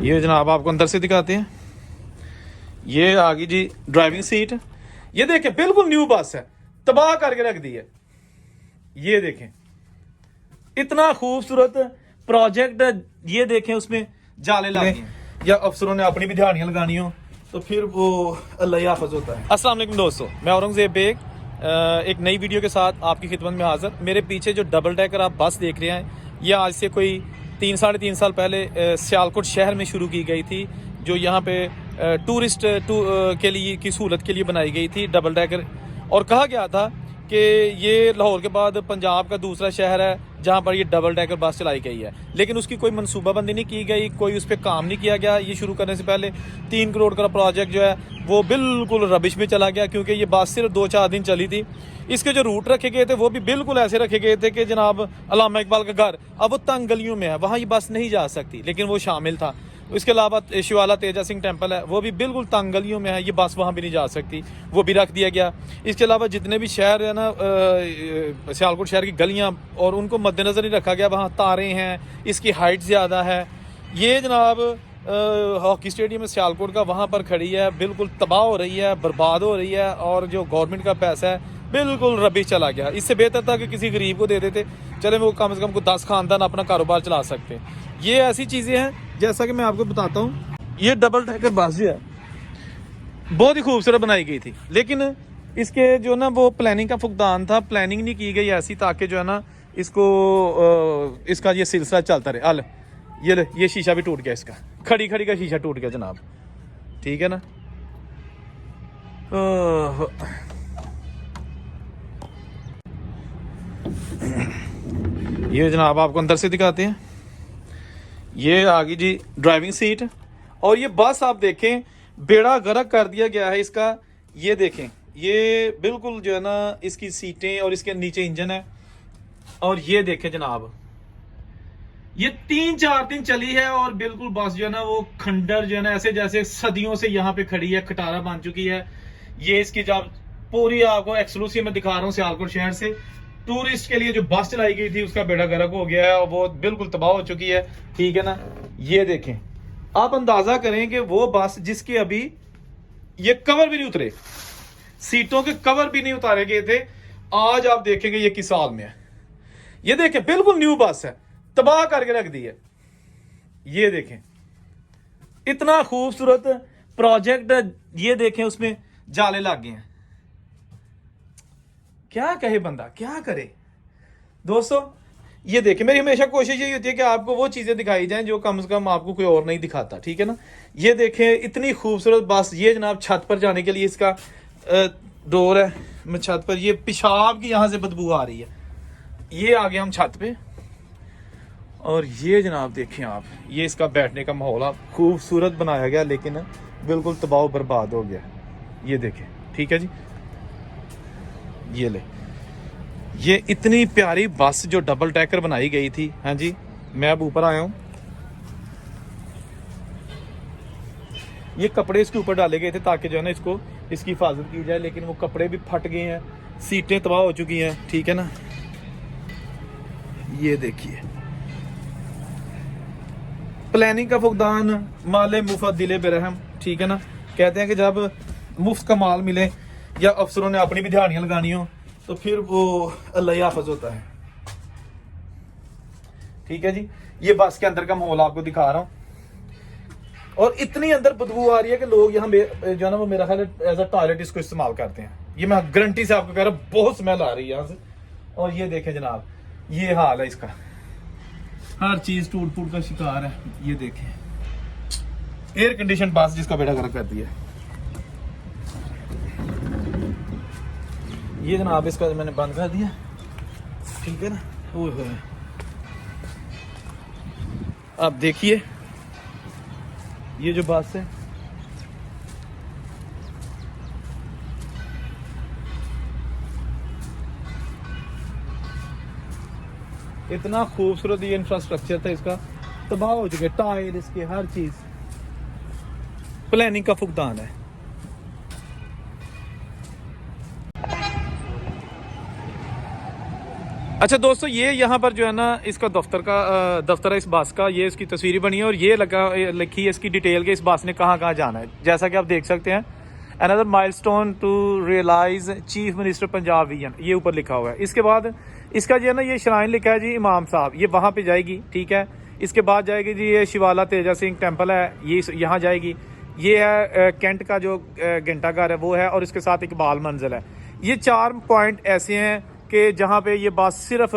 ये जनाब आपको अंदर से दिखाते हैं। ये आ गई जी ड्राइविंग सीट। ये देखें बिल्कुल न्यू बस है, तबाह करके रख दी है। ये देखें इतना खूबसूरत प्रोजेक्ट। ये देखें उसमें जाले लगे हैं, या अफसरों ने अपनी भी दिहाड़ियां लगानी हो तो फिर वो अल्लाह हाफ़िज़ होता है। अस्सलाम वालेकुम दोस्तों, मैं औरंगज़ेब बेग एक नई वीडियो के साथ आपकी खिदमत में हाज़िर। मेरे पीछे जो डबल डेकर आप बस देख रहे हैं, यह आज से कोई 3-3.5 साल पहले सियालकोट शहर में शुरू की गई थी, जो यहाँ पे टूरिस्ट के लिए की सहूलत के लिए बनाई गई थी डबल डेकर। और कहा गया था कि ये लाहौर के बाद पंजाब का दूसरा शहर है जहाँ पर ये डबल डेकर बस चलाई गई है, लेकिन उसकी कोई मनसूबाबंदी नहीं की गई, कोई उस पर काम नहीं किया गया। ये शुरू करने से पहले 3 करोड़ का प्रोजेक्ट जो है वो बिल्कुल रबिश में चला गया, क्योंकि ये बस सिर्फ 2-4 दिन चली थी। इसके जो रूट रखे गए थे वो भी बिल्कुल ऐसे रखे गए थे कि जनाब अल्लामा इकबाल का घर अब वो तंग गलियों में है, वहाँ ये बस नहीं जा सकती, लेकिन वो शामिल था। इसके अलावा शिवाला तेजा सिंह टेम्पल है, वो भी बिल्कुल तंग गलियों में है, ये बस वहाँ भी नहीं जा सकती, वो भी रख दिया गया। इसके अलावा जितने भी शहर है ना सियालकोट शहर की गलियाँ, और उनको मद्देनज़र नहीं रखा गया। वहाँ तारे हैं, इसकी हाइट ज़्यादा है। ये जनाब हॉकी स्टेडियम सियालकोट का वहाँ पर खड़ी है, बिल्कुल तबाह हो रही है, बर्बाद हो रही है, और जो गवर्नमेंट का पैसा है बिल्कुल रबिश चला गया। इससे बेहतर था कि किसी गरीब को दे देते, चले वो कम से कम को 10 खानदान अपना कारोबार चला सकते। ये ऐसी चीज़ें हैं, जैसा कि मैं आपको बताता हूँ, ये डबल डेकर बस जो है बहुत ही खूबसूरत बनाई गई थी, लेकिन इसके जो ना वो प्लानिंग का फुकदान था, प्लानिंग नहीं की गई ऐसी ताकि जो है ना इसको इसका ये सिलसिला चलता रहे। अल ये शीशा भी टूट गया, इसका खड़ी खड़ी का शीशा टूट गया जनाब, ठीक है ना। ये जनाब आपको अंदर से दिखाते हैं। ये आ गई जी ड्राइविंग सीट, और ये बस आप देखें बेड़ा गर्क कर दिया गया है इसका। ये देखें, ये बिल्कुल जो है ना इसकी सीटें और इसके नीचे इंजन है। और ये देखें जनाब, ये 3-4 दिन चली है और बिल्कुल बस जो है ना वो खंडर जो है ना ऐसे जैसे सदियों से यहाँ पे खड़ी है, खटारा बन चुकी है। ये इसकी जब पूरी आपको एक्सक्लूसिव में दिखा रहा हूँ सियालकोट शहर से, टूरिस्ट के लिए जो बस चलाई गई थी उसका बेड़ा गर्क हो गया है और वो बिल्कुल तबाह हो चुकी है, ठीक है ना। ये देखें, आप अंदाजा करें कि वो बस जिसके अभी ये कवर भी नहीं उतरे, सीटों के कवर भी नहीं उतारे गए थे, आज आप देखेंगे ये किस हाल में है। ये देखें बिल्कुल न्यू बस है, तबाह करके रख दी है। ये देखें इतना खूबसूरत प्रोजेक्ट, ये देखें उसमें जाले लग गए हैं। क्या कहे बंदा, क्या करे दोस्तों। ये देखें, मेरी हमेशा कोशिश यही होती है कि आपको वो चीजें दिखाई जाएं जो कम से कम आपको कोई और नहीं दिखाता, ठीक है ना। ये देखें इतनी खूबसूरत बस। ये जनाब छत पर जाने के लिए इसका डोर है। मैं छत पर, ये पेशाब की यहां से बदबू आ रही है। ये आ गए हम छत पे, और ये जनाब देखें आप, ये इसका बैठने का माहौल आप खूबसूरत बनाया गया, लेकिन बिल्कुल तबाह बर्बाद हो गया। ये देखें, ठीक है जी। ये ले, ये इतनी प्यारी बस जो डबल डेकर बनाई गई थी। हाँ जी, मैं अब ऊपर आया हूं। ये कपड़े इसके ऊपर डाले गए थे ताकि जो है ना इसको इसकी हिफाजत की जाए, लेकिन वो कपड़े भी फट गए हैं, सीटें तबाह हो चुकी हैं, ठीक है ना। ये देखिए, प्लानिंग का फुकदान माले मुफ्त दिले बेरहम, ठीक है ना। कहते हैं कि जब मुफ्त का माल मिले या अफसरों ने अपनी भी दिहाड़ियां लगानी हो तो फिर वो अल्लाह हाफ़िज़ होता है, ठीक है जी। ये बस के अंदर का माहौल आपको दिखा रहा हूं, और इतनी अंदर बदबू आ रही है कि लोग यहाँ जो है ना वो मेरा ख्याल एज अ टॉयलेट इसको इस्तेमाल करते हैं। ये मैं गारंटी से आपको कह रहा हूं, बहुत स्मेल आ रही है यहाँ से। और ये देखें जनाब, ये हाल है इसका, हर चीज टूट फूट का शिकार है। ये देखें एयर कंडीशन बस जिसका बेड़ा गर्क कर दिया। ये जनाब इसका मैंने बंद कर दिया, ठीक है ना। ओह, अब देखिए ये जो बस है, इतना खूबसूरत ये इंफ्रास्ट्रक्चर था इसका, तबाह हो चुके, टायर इसके, हर चीज। प्लानिंग का फुकदान है। अच्छा दोस्तों, ये यहाँ पर जो है ना इसका दफ्तर है इस बस का, ये इसकी तस्वीर बनी है और ये लिखी है इसकी डिटेल के इस बस ने कहाँ कहाँ जाना है। जैसा कि आप देख सकते हैं, another milestone to realise chief minister Punjab vision, ये ऊपर लिखा हुआ है। इसके बाद इसका जो है ना ये श्राइन लिखा है जी इमाम साहब, ये वहाँ पे जाएगी, ठीक है। इसके बाद जाएगी जी ये शिवाला तेजा सिंह टेम्पल है, ये यहाँ जाएगी। ये है कैंट का जो घंटाघर है वो है, और इसके साथ इकबाल मंजिल है। ये 4 पॉइंट ऐसे हैं कि जहाँ पे ये बस सिर्फ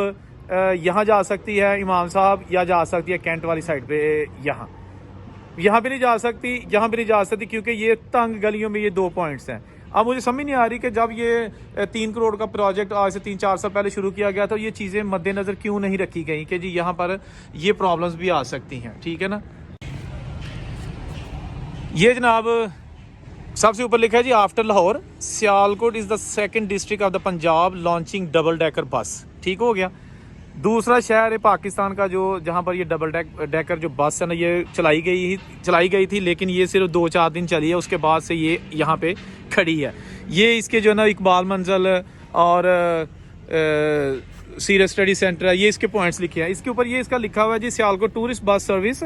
यहाँ जा सकती है इमाम साहब, या जा सकती है कैंट वाली साइड पे, यहाँ भी नहीं जा सकती, यहाँ भी नहीं जा सकती, क्योंकि ये तंग गलियों में ये 2 पॉइंट्स हैं। अब मुझे समझ नहीं आ रही कि जब ये 3 करोड़ का प्रोजेक्ट आज से 3-4 साल पहले शुरू किया गया, तो ये चीज़ें मद्देनज़र क्यों नहीं रखी गई कि जी यहाँ पर ये प्रॉब्लम्स भी आ सकती हैं, ठीक है ना। ये जनाब सबसे ऊपर लिखा है जी after Lahore Sialkot is the second district of the Punjab launching double decker bus, ठीक हो गया। दूसरा शहर है पाकिस्तान का जो जहाँ पर ये डबल डेकर जो बस है ना ये चलाई गई थी, लेकिन ये सिर्फ 2-4 दिन चली है, उसके बाद से ये यहाँ पे खड़ी है। ये इसके जो है ना इकबाल मंजिल और सीरियस स्टडी सेंटर है, ये इसके पॉइंट्स लिखे हैं। इसके ऊपर ये इसका लिखा हुआ है जी सियालकोट टूरिस्ट बस सर्विस।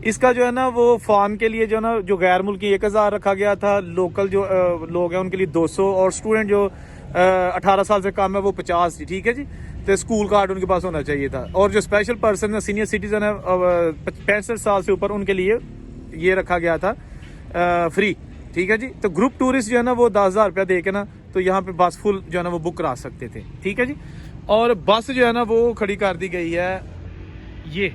इसका जो है ना वो फार्म के लिए जो है ना जो गैर मुल्की 1000 रखा गया था, लोकल जो लोग हैं उनके लिए 200, और स्टूडेंट जो 18 साल से कम है वो 50 थी, ठीक है जी। तो स्कूल कार्ड उनके पास होना चाहिए था, और जो स्पेशल पर्सन है सीनियर सिटीजन है 65 साल से ऊपर, उनके लिए ये रखा गया था फ्री, ठीक है जी। तो ग्रुप टूरिस्ट जो है ना वो 10,000 रुपया दे के ना तो यहाँ पे बस फुल जो है ना वो बुक करा सकते थे, ठीक है जी। और बस जो है ना वो खड़ी कर दी गई है ये